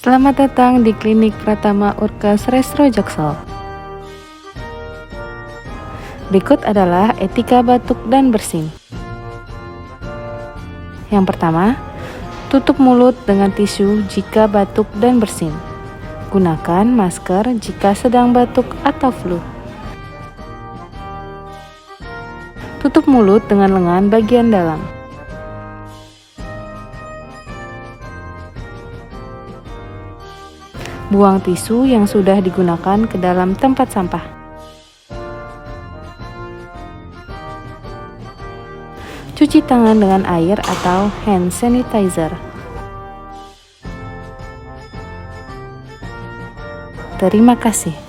Selamat datang di Klinik Pratama Urkes Resro Jaksel. Berikut adalah etika batuk dan bersin. Yang pertama, tutup mulut dengan tisu jika batuk dan bersin. Gunakan masker jika sedang batuk atau flu. Tutup mulut dengan lengan bagian dalam. Buang tisu yang sudah digunakan ke dalam tempat sampah. Cuci tangan dengan air atau hand sanitizer. Terima kasih.